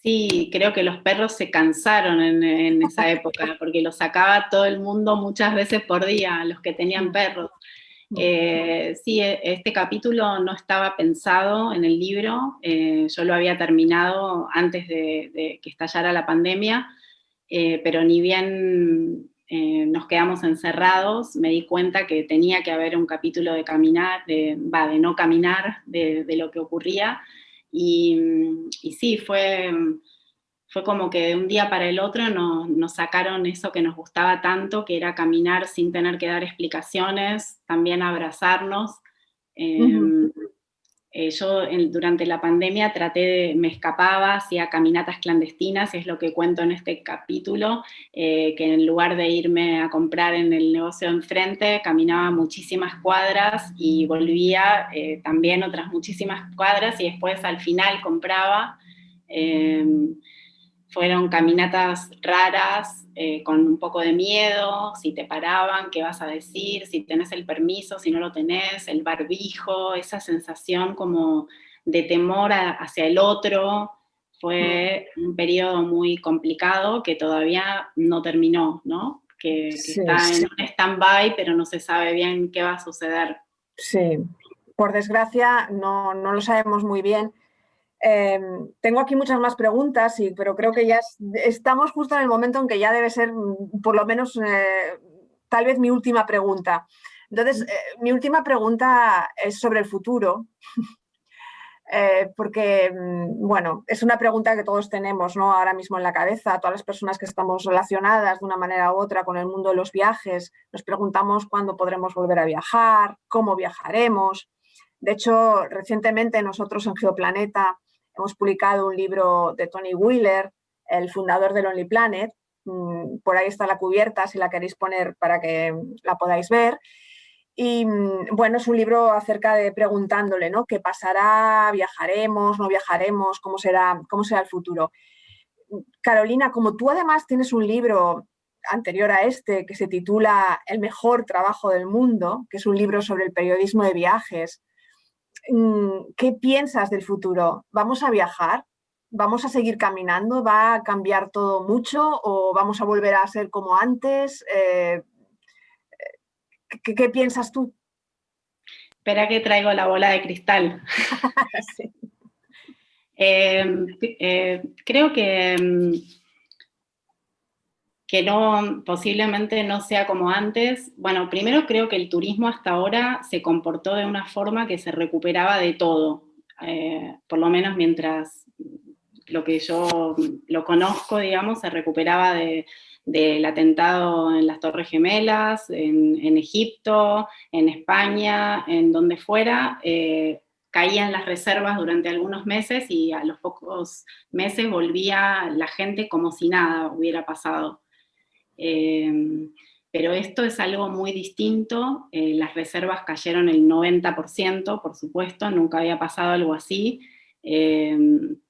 Sí, creo que los perros se cansaron en esa época, porque los sacaba todo el mundo muchas veces por día, los que tenían perros. Sí, este capítulo no estaba pensado en el libro, yo lo había terminado antes de que estallara la pandemia, pero ni bien nos quedamos encerrados, me di cuenta que tenía que haber un capítulo de caminar, de no caminar, de lo que ocurría, y sí, fue como que de un día para el otro nos sacaron eso que nos gustaba tanto, que era caminar sin tener que dar explicaciones, también abrazarnos. Yo durante la pandemia me escapaba, hacía caminatas clandestinas, es lo que cuento en este capítulo, que en lugar de irme a comprar en el negocio de enfrente, caminaba muchísimas cuadras y volvía también otras muchísimas cuadras y después al final compraba. Fueron caminatas raras, con un poco de miedo, si te paraban, qué vas a decir, si tenés el permiso, si no lo tenés, el barbijo, esa sensación como de temor hacia el otro. Fue un periodo muy complicado que todavía no terminó, ¿no? Que está en un stand-by, pero no se sabe bien qué va a suceder. Sí, por desgracia no lo sabemos muy bien. Tengo aquí muchas más preguntas, pero creo que ya estamos justo en el momento en que ya debe ser, por lo menos, tal vez mi última pregunta. Entonces, mi última pregunta es sobre el futuro, porque, bueno, es una pregunta que todos tenemos, ¿no? Ahora mismo en la cabeza, todas las personas que estamos relacionadas de una manera u otra con el mundo de los viajes, nos preguntamos cuándo podremos volver a viajar, cómo viajaremos. De hecho, recientemente nosotros en Geoplaneta hemos publicado un libro de Tony Wheeler, el fundador de Lonely Planet. Por ahí está la cubierta, si la queréis poner para que la podáis ver. Y bueno, es un libro acerca de preguntándole, ¿no? ¿Qué pasará? ¿Viajaremos? ¿No viajaremos? ¿Cómo será el futuro? Carolina, como tú además tienes un libro anterior a este que se titula El mejor trabajo del mundo, que es un libro sobre el periodismo de viajes, ¿qué piensas del futuro? ¿Vamos a viajar? ¿Vamos a seguir caminando? ¿Va a cambiar todo mucho o vamos a volver a ser como antes? ¿Qué piensas tú? Espera que traigo la bola de cristal. Sí. Creo que no, posiblemente no sea como antes. Bueno, primero creo que el turismo hasta ahora se comportó de una forma que se recuperaba de todo, por lo menos mientras lo que yo lo conozco, digamos, se recuperaba del atentado en las Torres Gemelas, en Egipto, en España, en donde fuera. Caían las reservas durante algunos meses y a los pocos meses volvía la gente como si nada hubiera pasado. Pero esto es algo muy distinto, las reservas cayeron el 90%, por supuesto, nunca había pasado algo así.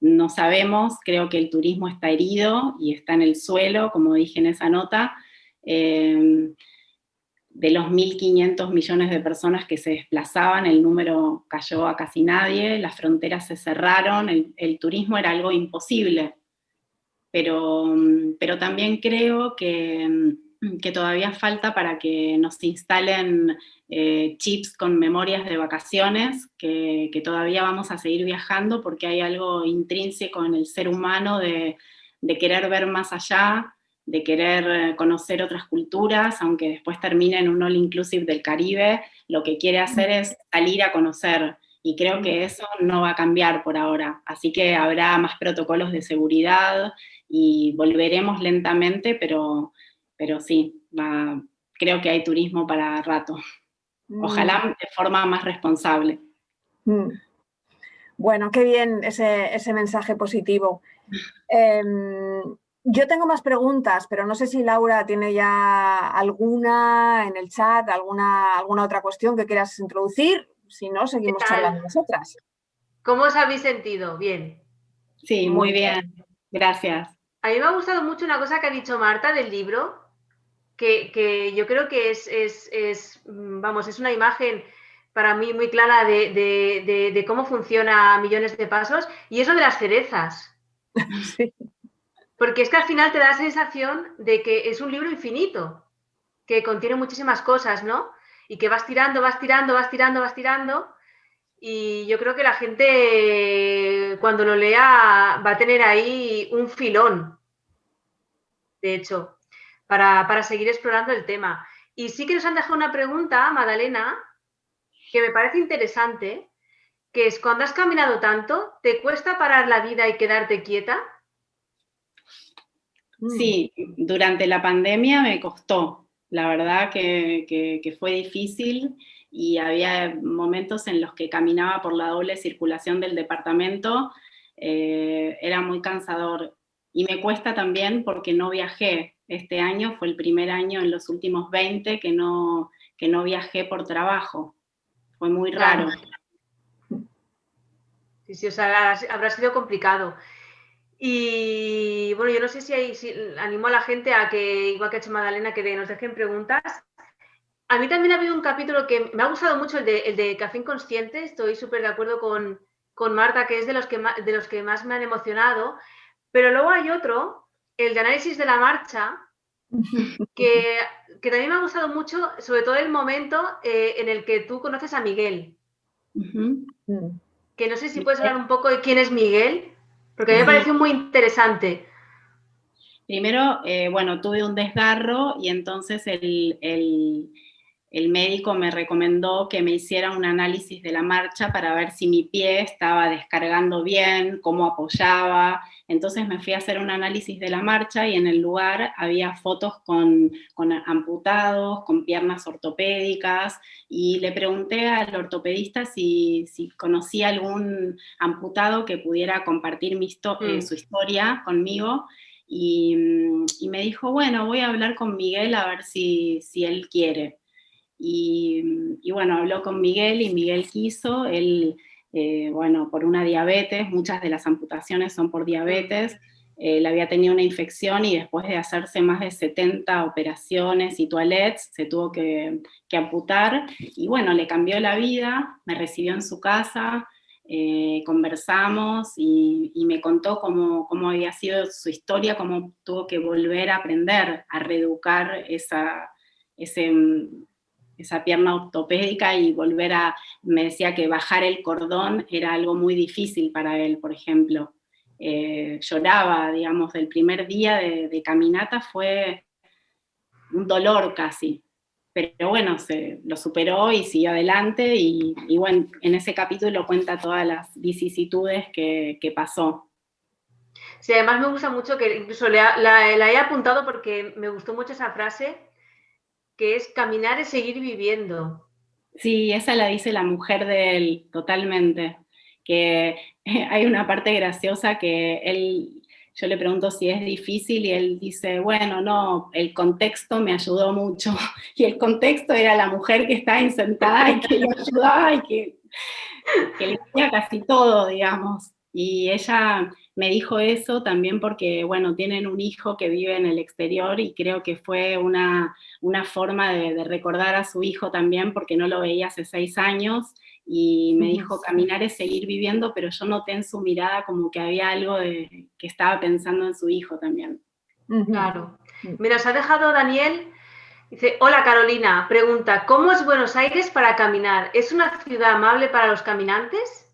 No sabemos, creo que el turismo está herido y está en el suelo, como dije en esa nota. De los 1.500 millones de personas que se desplazaban, el número cayó a casi nadie, las fronteras se cerraron, el turismo era algo imposible. Pero también creo que todavía falta para que nos instalen chips con memorias de vacaciones, que todavía vamos a seguir viajando porque hay algo intrínseco en el ser humano de querer ver más allá, de querer conocer otras culturas, aunque después termine en un all inclusive del Caribe, lo que quiere hacer es salir a conocer. Y creo que eso no va a cambiar por ahora. Así que habrá más protocolos de seguridad y volveremos lentamente, pero sí, creo que hay turismo para rato. Ojalá de forma más responsable. Bueno, qué bien ese mensaje positivo. Yo tengo más preguntas, pero no sé si Laura tiene ya alguna en el chat, alguna otra cuestión que quieras introducir. Si no, ¿Qué seguimos charlando tal? nosotras. ¿Cómo os habéis sentido? Bien. Sí, muy Muy bien, bien. gracias. A mí me ha gustado mucho una cosa que ha dicho Marta del libro, que yo creo que vamos, es una imagen para mí muy clara de cómo funciona Millones de Pasos, y eso de las cerezas. Sí. Porque es que al final te da la sensación de que es un libro infinito, que contiene muchísimas cosas, ¿no? Y que vas tirando, vas tirando, vas tirando, vas tirando. Y yo creo que la gente cuando lo lea va a tener ahí un filón, de hecho, para seguir explorando el tema. Y sí que nos han dejado una pregunta, Madalena, que me parece interesante, que es, cuando has caminado tanto, ¿te cuesta parar la vida y quedarte quieta? Sí, durante la pandemia me costó, la verdad que fue difícil y había momentos en los que caminaba por la doble circulación del departamento, era muy cansador y me cuesta también porque no viajé. Este año fue el primer año en los últimos 20 que no viajé por trabajo, fue muy raro. Claro. Sí, sí, o sea, habrá sido complicado. Y bueno, yo no sé si animo a la gente a que, igual que ha hecho Magdalena, que nos dejen preguntas. A mí también ha habido un capítulo que me ha gustado mucho, el de Café Inconsciente. Estoy súper de acuerdo con Marta, que es de los que más me han emocionado. Pero luego hay otro, el de Análisis de la Marcha, que, que también me ha gustado mucho, sobre todo el momento en el que tú conoces a Miguel. Uh-huh. Que no sé si puedes hablar un poco de quién es Miguel, porque a mí me Sí. pareció muy interesante. Primero, bueno, tuve un desgarro y entonces el médico me recomendó que me hiciera un análisis de la marcha para ver si mi pie estaba descargando bien, cómo apoyaba. Entonces me fui a hacer un análisis de la marcha y en el lugar había fotos con amputados, con piernas ortopédicas, y le pregunté al ortopedista si conocía algún amputado que pudiera compartir su historia conmigo. Y me dijo, bueno, voy a hablar con Miguel a ver si él quiere. Y bueno, habló con Miguel y Miguel quiso, él, bueno, por una diabetes, muchas de las amputaciones son por diabetes, él había tenido una infección y después de hacerse más de 70 operaciones y toilets, se tuvo que amputar, y bueno, le cambió la vida, me recibió en su casa, conversamos y me contó cómo había sido su historia, cómo tuvo que volver a aprender a reeducar esa pierna ortopédica y me decía que bajar el cordón era algo muy difícil para él, por ejemplo. Lloraba, digamos, del primer día de caminata fue un dolor casi. Pero bueno, lo superó y siguió adelante y bueno, en ese capítulo cuenta todas las vicisitudes que pasó. Sí, además me gusta mucho que incluso la he apuntado porque me gustó mucho esa frase, que es caminar es seguir viviendo. Sí, esa la dice la mujer de él, totalmente. Que hay una parte graciosa que yo le pregunto si es difícil y él dice, bueno, no, el contexto me ayudó mucho. Y el contexto era la mujer que estaba ahí sentada y que lo ayudaba y que le hacía casi todo, digamos. Y ella me dijo eso también porque, bueno, tienen un hijo que vive en el exterior y creo que fue una forma de recordar a su hijo también porque no lo veía hace 6 años y me dijo, caminar es seguir viviendo, pero yo noté en su mirada como que había algo que estaba pensando en su hijo también. Claro. Mira, os ha dejado Daniel, dice, hola Carolina, pregunta, ¿cómo es Buenos Aires para caminar? ¿Es una ciudad amable para los caminantes?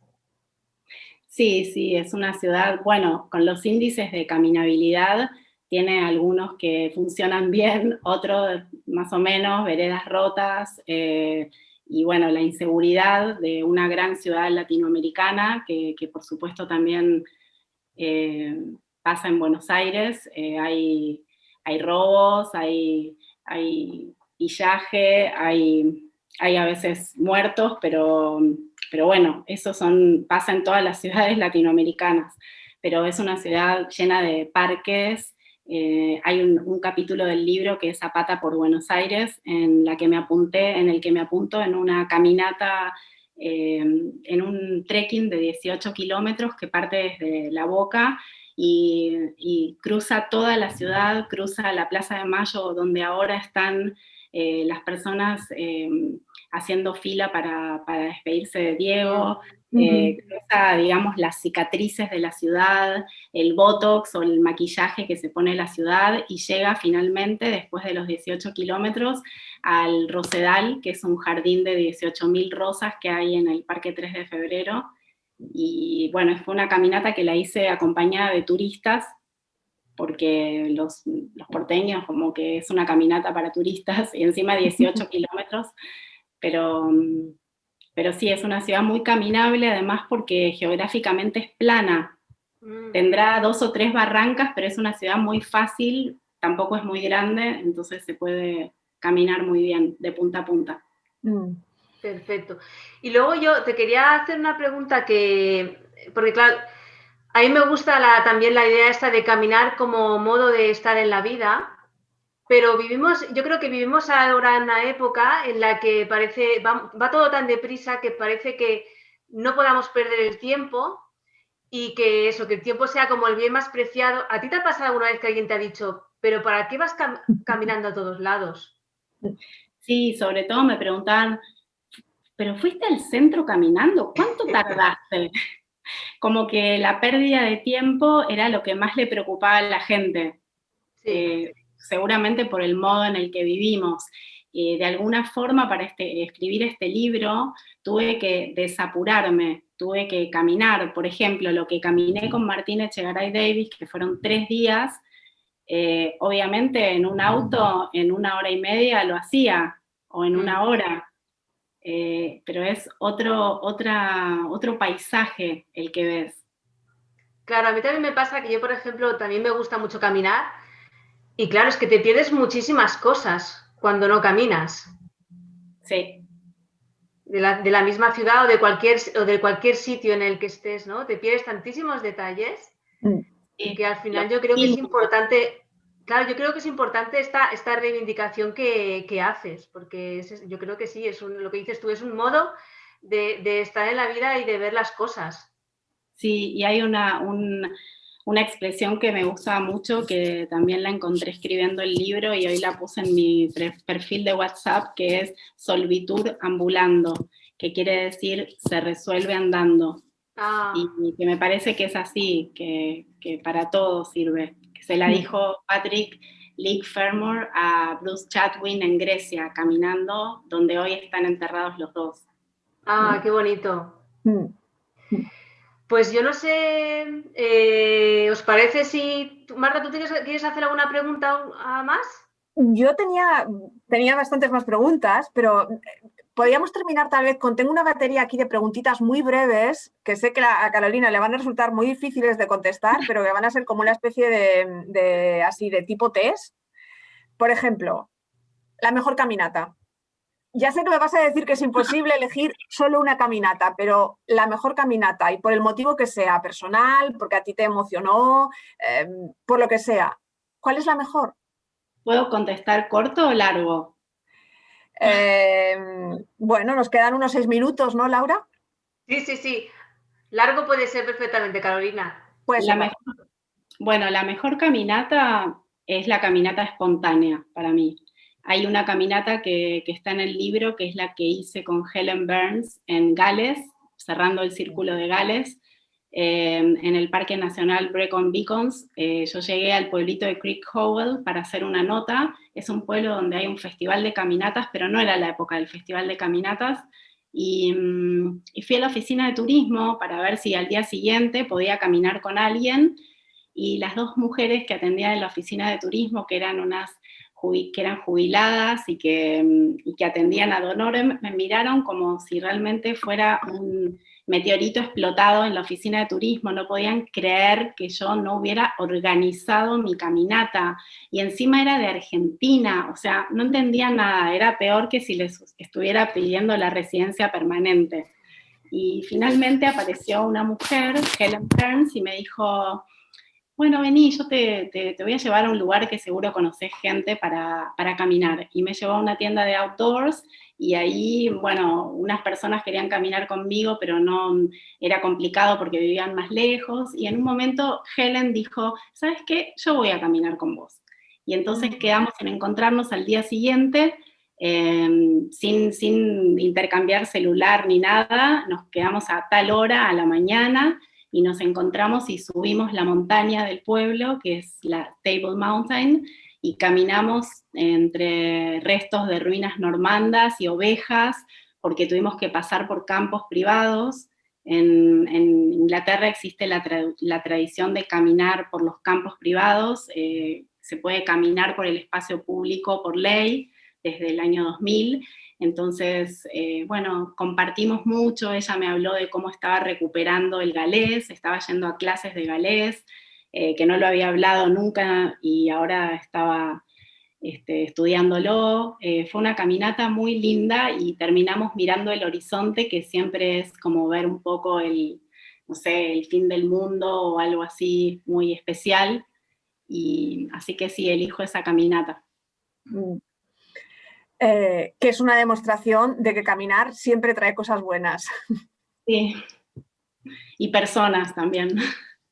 Sí, sí, es una ciudad, bueno, con los índices de caminabilidad, tiene algunos que funcionan bien, otros más o menos, veredas rotas, y bueno, la inseguridad de una gran ciudad latinoamericana, que por supuesto también pasa en Buenos Aires, hay robos, hay pillaje, hay a veces muertos, pero pero bueno, eso pasa en todas las ciudades latinoamericanas, pero es una ciudad llena de parques. Hay un capítulo del libro que es Zapata por Buenos Aires, en el que me apunto en una caminata, en un trekking de 18 kilómetros que parte desde La Boca y cruza toda la ciudad, cruza la Plaza de Mayo, donde ahora están las personas haciendo fila para despedirse de Diego, cruza, digamos, las cicatrices de la ciudad, el botox o el maquillaje que se pone la ciudad, y llega finalmente, después de los 18 kilómetros, al Rosedal, que es un jardín de 18.000 rosas que hay en el Parque 3 de Febrero, y bueno, fue una caminata que la hice acompañada de turistas, porque los porteños como que es una caminata para turistas, y encima 18 kilómetros, pero sí, es una ciudad muy caminable, además porque geográficamente es plana. Tendrá 2 o 3 barrancas, pero es una ciudad muy fácil, tampoco es muy grande, entonces se puede caminar muy bien, de punta a punta. Perfecto. Y luego yo te quería hacer una pregunta porque claro, a mí me gusta también la idea esta de caminar como modo de estar en la vida, pero yo creo que vivimos ahora en una época en la que va todo tan deprisa que parece que no podamos perder el tiempo y que el tiempo sea como el bien más preciado. ¿A ti te ha pasado alguna vez que alguien te ha dicho, pero ¿para qué vas caminando a todos lados? Sí, sobre todo me preguntaban, ¿pero fuiste al centro caminando? ¿Cuánto tardaste? Como que la pérdida de tiempo era lo que más le preocupaba a la gente. Sí. Seguramente por el modo en el que vivimos. De alguna forma, para escribir este libro, tuve que desapurarme, tuve que caminar. Por ejemplo, lo que caminé con Martín Echegaray Davis, que fueron 3 días, obviamente en un auto, en 1 hora y media lo hacía, o en 1 hora. Pero es otro paisaje el que ves. Claro, a mí también me pasa que yo, por ejemplo, también me gusta mucho caminar, y claro, es que te pierdes muchísimas cosas cuando no caminas. Sí. De la misma ciudad o de cualquier sitio en el que estés, ¿no? Te pierdes tantísimos detalles que al final yo creo que es importante. Claro, yo creo que es importante esta reivindicación que haces, porque yo creo que sí, lo que dices tú, es un modo de estar en la vida y de ver las cosas. Sí, y hay una expresión que me gusta mucho, que también la encontré escribiendo el libro y hoy la puse en mi perfil de WhatsApp, que es solvitur ambulando, que quiere decir se resuelve andando. Y que me parece que es así, que para todo sirve. Que se la dijo Patrick Leigh-Fermor a Bruce Chatwin en Grecia, caminando, donde hoy están enterrados los dos. Qué bonito. Pues yo no sé, ¿os parece si... Marta, ¿tú quieres hacer alguna pregunta más? Yo tenía bastantes más preguntas, pero podríamos terminar tal vez tengo una batería aquí de preguntitas muy breves, que sé que a Carolina le van a resultar muy difíciles de contestar, pero que van a ser como una especie de tipo test. Por ejemplo, la mejor caminata. Ya sé que me vas a decir que es imposible elegir solo una caminata, pero la mejor caminata, y por el motivo que sea, personal, porque a ti te emocionó, por lo que sea, ¿cuál es la mejor? ¿Puedo contestar corto o largo? Bueno, nos quedan unos 6 minutos, ¿no, Laura? Sí. Largo puede ser perfectamente, Carolina. La mejor caminata es la caminata espontánea para mí. Hay una caminata que está en el libro, que es la que hice con Helen Burns en Gales, cerrando el círculo de Gales, en el Parque Nacional Brecon Beacons. Yo llegué al pueblito de Creek Howell para hacer una nota. Es un pueblo donde hay un festival de caminatas, pero no era la época del festival de caminatas. Y fui a la oficina de turismo para ver si al día siguiente podía caminar con alguien, y las 2 mujeres que atendían en la oficina de turismo, que eran jubiladas y que atendían ad honorem, me miraron como si realmente fuera un meteorito explotado en la oficina de turismo. No podían creer que yo no hubiera organizado mi caminata, y encima era de Argentina, o sea, no entendían nada, era peor que si les estuviera pidiendo la residencia permanente. Y finalmente apareció una mujer, Helen Burns, y me dijo, bueno, vení, yo te voy a llevar a un lugar que seguro conocés gente para caminar. Y me llevó a una tienda de outdoors, y ahí, bueno, unas personas querían caminar conmigo, pero no, era complicado porque vivían más lejos, y en un momento Helen dijo, ¿sabes qué? Yo voy a caminar con vos. Y entonces quedamos en encontrarnos al día siguiente, sin intercambiar celular ni nada, nos quedamos a tal hora, a la mañana, y nos encontramos y subimos la montaña del pueblo, que es la Table Mountain, y caminamos entre restos de ruinas normandas y ovejas, porque tuvimos que pasar por campos privados. En Inglaterra existe la tradición de caminar por los campos privados, se puede caminar por el espacio público por ley desde el año 2000, entonces, bueno, compartimos mucho, ella me habló de cómo estaba recuperando el galés, estaba yendo a clases de galés, que no lo había hablado nunca y ahora estaba estudiándolo. Fue una caminata muy linda y terminamos mirando el horizonte, que siempre es como ver un poco no sé, el fin del mundo o algo así muy especial, y así que sí, elijo esa caminata. Que es una demostración de que caminar siempre trae cosas buenas. Sí, y personas también.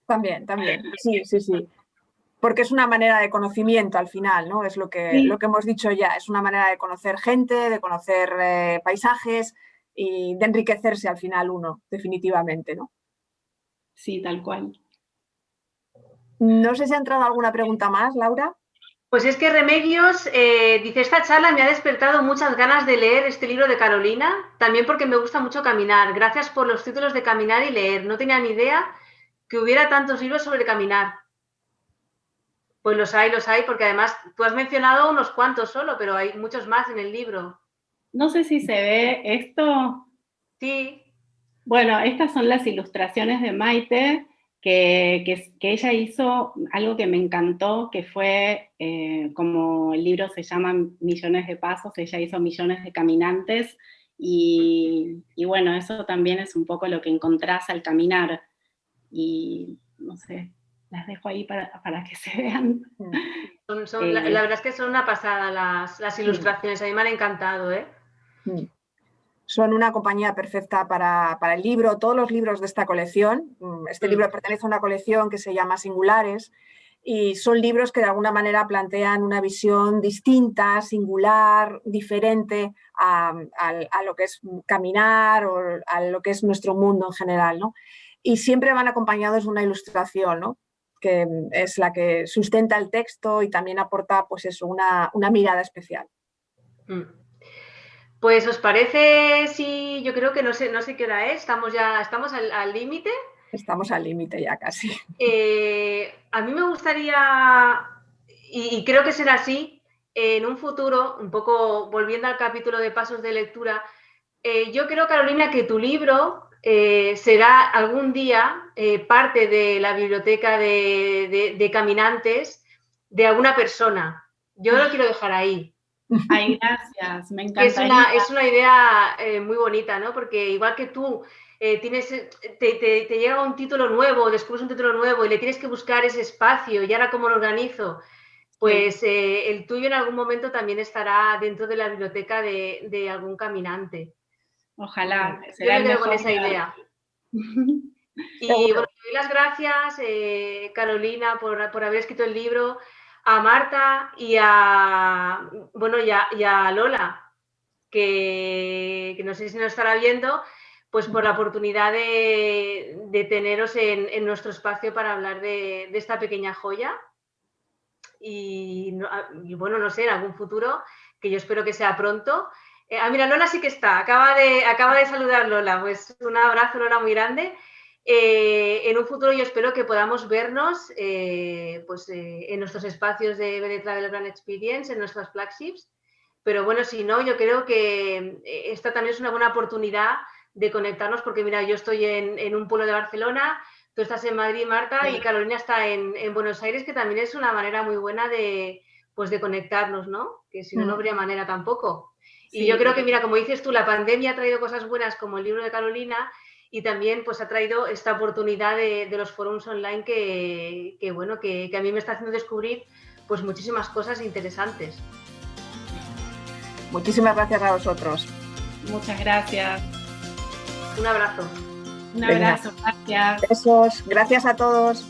También, sí. Porque es una manera de conocimiento al final, ¿no? Es lo que hemos dicho ya, es una manera de conocer gente, de conocer paisajes y de enriquecerse al final uno, definitivamente, ¿no? Sí, tal cual. No sé si ha entrado alguna pregunta más, Laura. Pues es que Remedios dice, esta charla me ha despertado muchas ganas de leer este libro de Carolina, también porque me gusta mucho caminar. Gracias por los títulos de caminar y leer. No tenía ni idea que hubiera tantos libros sobre caminar. Pues los hay, porque además tú has mencionado unos cuantos solo, pero hay muchos más en el libro. No sé si se ve esto. Sí. Bueno, estas son las ilustraciones de Maite, que ella hizo algo que me encantó, que fue, como el libro se llama Millones de Pasos, ella hizo millones de caminantes, y bueno, eso también es un poco lo que encontrás al caminar, y no sé, las dejo ahí para que se vean. La verdad es que son una pasada las ilustraciones, a mí me han encantado, ¿eh? Son una compañía perfecta para el libro, todos los libros de esta colección. Este libro pertenece a una colección que se llama Singulares, y son libros que de alguna manera plantean una visión distinta, singular, diferente a lo que es caminar o a lo que es nuestro mundo en general, ¿no? Y siempre van acompañados de una ilustración, ¿no? Que es la que sustenta el texto y también aporta, pues eso, una mirada especial. Pues ¿os parece si yo creo que no sé qué hora es? Estamos al límite. Estamos al límite ya casi. A mí me gustaría, y creo que será así, en un futuro, un poco volviendo al capítulo de pasos de lectura, yo creo, Carolina, que tu libro será algún día parte de la biblioteca de caminantes de alguna persona. Yo lo quiero dejar ahí. Ay, gracias, me encantaría. Es una idea muy bonita, ¿no? Porque igual que tú te llega un título nuevo, descubres un título nuevo y le tienes que buscar ese espacio, y ahora cómo lo organizo, pues el tuyo en algún momento también estará dentro de la biblioteca de algún caminante. Ojalá. Yo me quedo con esa idea. Y bueno, te doy las gracias, Carolina, por haber escrito el libro, a Marta y a Lola, que no sé si nos estará viendo, pues por la oportunidad de teneros en nuestro espacio para hablar de esta pequeña joya. Y bueno, no sé, en algún futuro, que yo espero que sea pronto. Mira, Lola sí que está, acaba de saludar Lola, pues un abrazo, Lola, muy grande. En un futuro yo espero que podamos vernos en nuestros espacios de BD Travel Brand Experience, en nuestras flagships, pero bueno, si no, yo creo que esta también es una buena oportunidad de conectarnos, porque mira, yo estoy en un pueblo de Barcelona, tú estás en Madrid, Marta, y Carolina está en Buenos Aires, que también es una manera muy buena de conectarnos, ¿no? Que si no, no habría manera tampoco. Y yo creo que, mira, como dices tú, la pandemia ha traído cosas buenas como el libro de Carolina, y también pues ha traído esta oportunidad de los forums online que a mí me está haciendo descubrir pues muchísimas cosas interesantes. Muchísimas gracias a vosotros. Muchas gracias. Un abrazo. Un abrazo, gracias. Besos, gracias a todos.